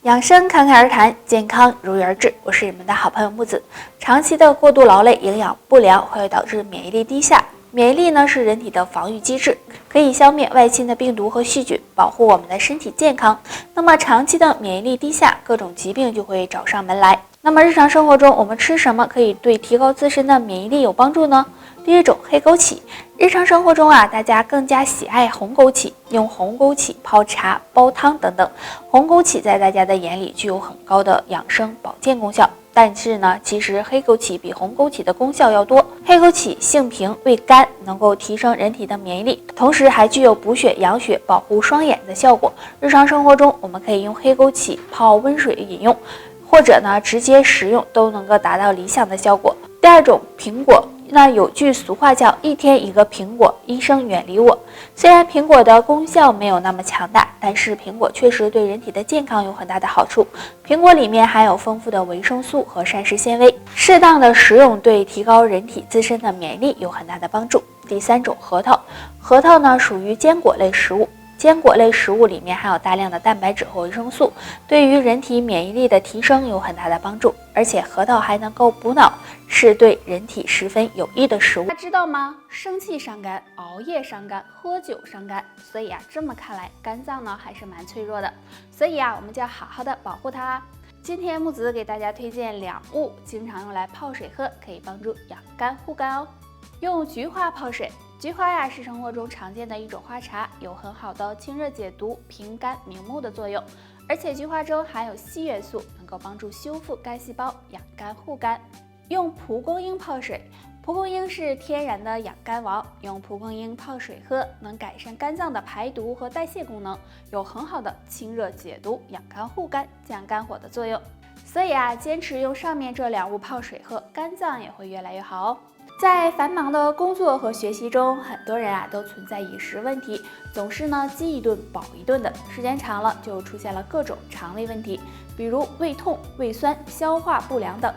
养生侃侃而谈，健康如约而至。我是你们的好朋友木子。长期的过度劳累、营养不良会导致免疫力低下。免疫力呢是人体的防御机制，可以消灭外侵的病毒和细菌，保护我们的身体健康。那么长期的免疫力低下，各种疾病就会找上门来。那么日常生活中，我们吃什么可以对提高自身的免疫力有帮助呢？第一种，黑枸杞。日常生活中大家更加喜爱红枸杞，用红枸杞泡茶、煲汤等等。红枸杞在大家的眼里具有很高的养生保健功效，但是呢，其实黑枸杞比红枸杞的功效要多。黑枸杞性平味甘，能够提升人体的免疫力，同时还具有补血养血、保护双眼的效果。日常生活中，我们可以用黑枸杞泡温水饮用，或者呢直接食用，都能够达到理想的效果。第二种，苹果。那有句俗话叫一天一个苹果，医生远离我。虽然苹果的功效没有那么强大，但是苹果确实对人体的健康有很大的好处。苹果里面含有丰富的维生素和膳食纤维，适当的食用对提高人体自身的免疫力有很大的帮助。第三种，核桃。核桃呢属于坚果类食物。坚果类食物里面含有大量的蛋白质和维生素，对于人体免疫力的提升有很大的帮助。而且核桃还能够补脑，是对人体十分有益的食物。大家知道吗？生气伤肝，熬夜伤肝，喝酒伤肝。所以这么看来，肝脏呢还是蛮脆弱的。所以我们就要好好的保护它。今天木子给大家推荐两物，经常用来泡水喝，可以帮助养肝护肝哦。用菊花泡水。菊花是生活中常见的一种花茶，有很好的清热解毒、平肝明目的作用。而且菊花中含有硒元素，能够帮助修复肝细胞、养肝护肝。用蒲公英泡水。蒲公英是天然的养肝王，用蒲公英泡水喝，能改善肝脏的排毒和代谢功能，有很好的清热解毒、养肝护肝、降肝火的作用。所以坚持用上面这两物泡水喝，肝脏也会越来越好哦。在繁忙的工作和学习中，很多人都存在饮食问题，总是饥一顿饱一顿的，时间长了就出现了各种肠胃问题，比如胃痛、胃酸、消化不良等。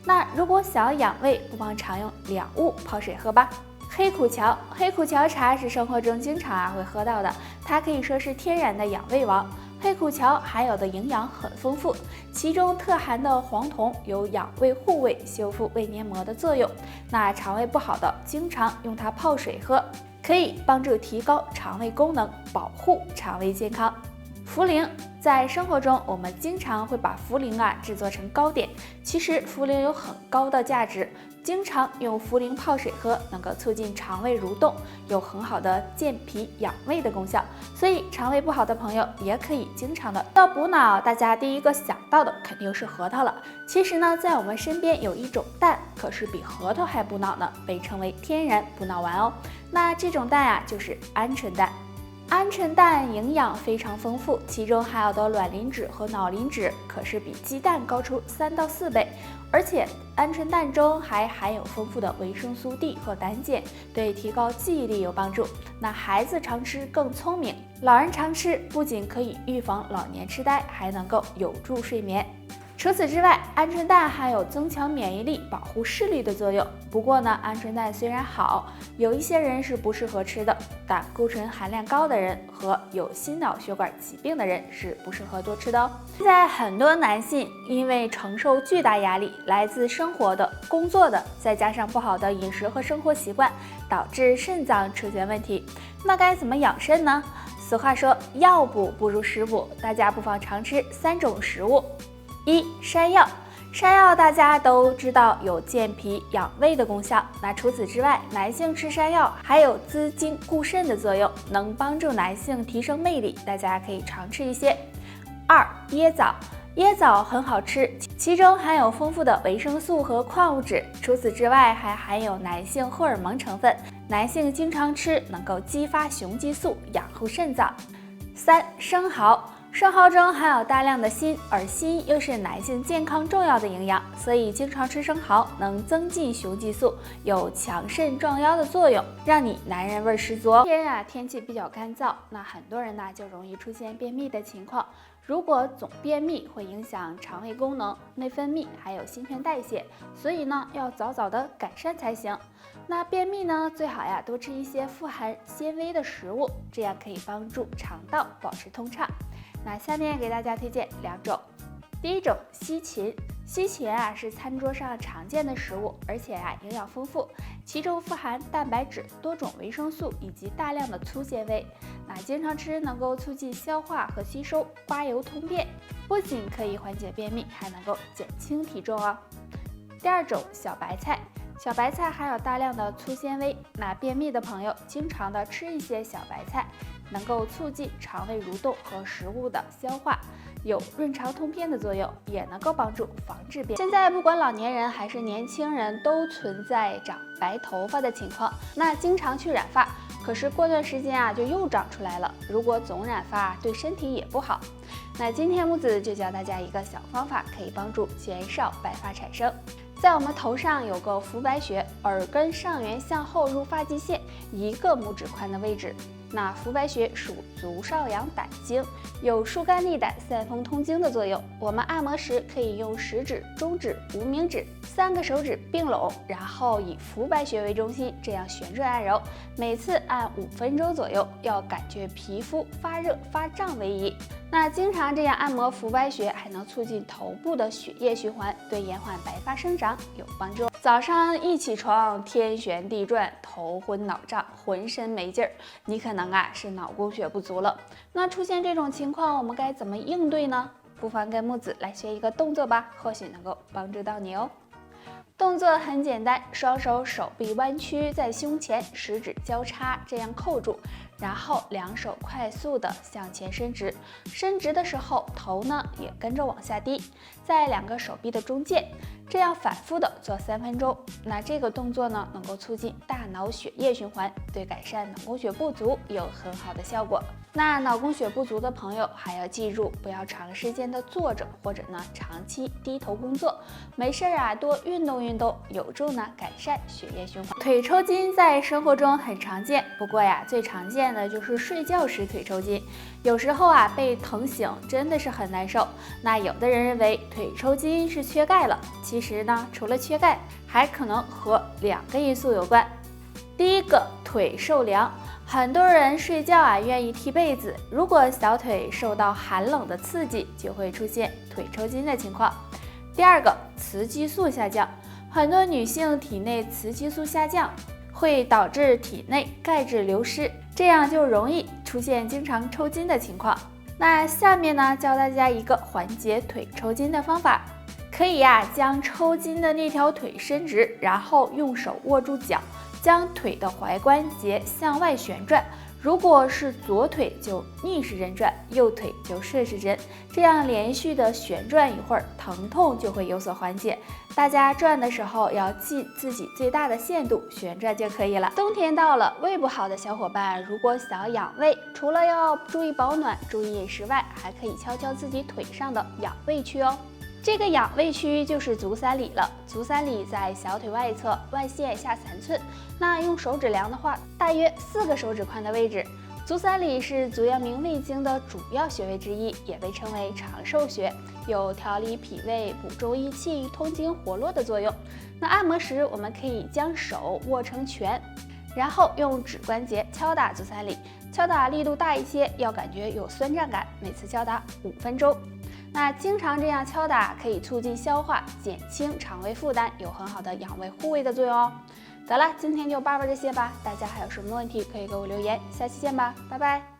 那如果想要养胃，不妨常用两物泡水喝吧。黑苦荞。黑苦荞茶是生活中经常会喝到的，它可以说是天然的养胃王。黑苦荞含有的营养很丰富，其中特含的黄酮有养胃护胃、修复胃黏膜的作用。那肠胃不好的，经常用它泡水喝，可以帮助提高肠胃功能，保护肠胃健康。茯苓。在生活中，我们经常会把茯苓制作成糕点，其实茯苓有很高的价值，经常用茯苓泡水喝，能够促进肠胃蠕动，有很好的健脾养胃的功效。所以肠胃不好的朋友也可以经常的到补脑，大家第一个想到的肯定是核桃了。其实呢，在我们身边有一种蛋，可是比核桃还补脑呢，被称为天然补脑丸哦。那这种蛋就是鹌鹑蛋。鹌鹑蛋营养非常丰富，其中含有的卵磷脂和脑磷脂可是比鸡蛋高出3到4倍，而且鹌鹑蛋中还含有丰富的维生素 D 和胆碱，对提高记忆力有帮助。那孩子常吃更聪明，老人常吃不仅可以预防老年痴呆，还能够有助睡眠。除此之外，鹌鹑蛋还有增强免疫力、保护视力的作用。不过呢，鹌鹑蛋虽然好，有一些人是不适合吃的，胆固醇含量高的人和有心脑血管疾病的人是不适合多吃的哦。现在很多男性因为承受巨大压力，来自生活的、工作的，再加上不好的饮食和生活习惯，导致肾脏出现问题。那该怎么养肾呢？俗话说，药补不如食补，大家不妨常吃3种食物。1. 山药。山药大家都知道有健脾养胃的功效，那除此之外，男性吃山药还有滋精固肾的作用，能帮助男性提升魅力，大家可以常吃一些。2. 椰枣。椰枣很好吃，其中含有丰富的维生素和矿物质，除此之外还含有男性荷尔蒙成分，男性经常吃能够激发雄激素，养护肾脏。3. 生蚝。生蚝中含有大量的锌，而锌又是男性健康重要的营养，所以经常吃生蚝能增进雄激素，有强肾壮腰的作用，让你男人味十足哦。天气比较干燥，那很多人就容易出现便秘的情况。如果总便秘会影响肠胃功能、内分泌，还有新陈代谢，所以要早早的改善才行。那便秘最好多吃一些富含纤维的食物，这样可以帮助肠道保持通畅。那下面给大家推荐2种。第一种，西芹。西芹是餐桌上常见的食物，而且营养丰富，其中富含蛋白质、多种维生素以及大量的粗纤维。那经常吃能够促进消化和吸收，刮油通便，不仅可以缓解便秘，还能够减轻体重哦。第二种，小白菜。小白菜含有大量的粗纤维，那便秘的朋友经常的吃一些小白菜，能够促进肠胃蠕动和食物的消化，有润肠通便的作用，也能够帮助防治便秘。现在不管老年人还是年轻人都存在长白头发的情况，那经常去染发，可是过段时间就又长出来了。如果总染发对身体也不好。那今天木子就教大家一个小方法，可以帮助减少白发产生。在我们头上有个浮白穴，耳根上缘向后入发际线1个拇指宽的位置。那浮白穴属足少阳胆经，有疏肝利胆、散风通经的作用。我们按摩时可以用食指、中指、无名指3个手指并拢，然后以浮白穴为中心，这样旋转按揉，每次按5分钟左右，要感觉皮肤发热发胀为宜。那经常这样按摩浮白穴，还能促进头部的血液循环，对延缓白发生长有帮助。早上一起床，天旋地转，头昏脑胀，浑身没劲儿，你可能是脑供血不足了。那出现这种情况，我们该怎么应对呢？不妨跟木子来学一个动作吧，或许能够帮助到你哦。动作很简单，双手手臂弯曲在胸前，食指交叉这样扣住，然后2手快速的向前伸直，伸直的时候头呢也跟着往下低，在2个手臂的中间，这样反复的做3分钟。那这个动作呢能够促进大脑血液循环，对改善脑供血不足有很好的效果。那脑供血不足的朋友还要记住，不要长时间的坐着，或者呢长期低头工作，没事多运动运动，有助呢改善血液循环。腿抽筋在生活中很常见，不过最常见的就是睡觉时腿抽筋，有时候被疼醒真的是很难受。那有的人认为腿抽筋是缺钙了，其实呢除了缺钙，还可能和2个因素有关。第一个，腿受凉。很多人睡觉愿意踢被子，如果小腿受到寒冷的刺激，就会出现腿抽筋的情况。第二个，雌激素下降。很多女性体内雌激素下降，会导致体内钙质流失，这样就容易出现经常抽筋的情况。那下面呢，教大家一个缓解腿抽筋的方法。可以将抽筋的那条腿伸直，然后用手握住脚，将腿的踝关节向外旋转，如果是左腿就逆时针转，右腿就顺时针，这样连续的旋转一会儿，疼痛就会有所缓解。大家转的时候要记自己最大的限度旋转就可以了。冬天到了，胃不好的小伙伴如果想养胃，除了要注意保暖、注意饮食外，还可以敲敲自己腿上的养胃区哦。这个养胃区就是足三里了，足三里在小腿外侧，外线下3寸。那用手指量的话，大约4个手指宽的位置。足三里是足阳明胃经的主要穴位之一，也被称为长寿穴，有调理脾胃、补中益气、通经活络的作用。那按摩时，我们可以将手握成拳，然后用指关节敲打足三里，敲打力度大一些，要感觉有酸胀感，每次敲打5分钟。那经常这样敲打可以促进消化，减轻肠胃负担，有很好的养胃护胃的作用哦。得了，今天就叭叭这些吧，大家还有什么问题可以给我留言，下期见吧，拜拜。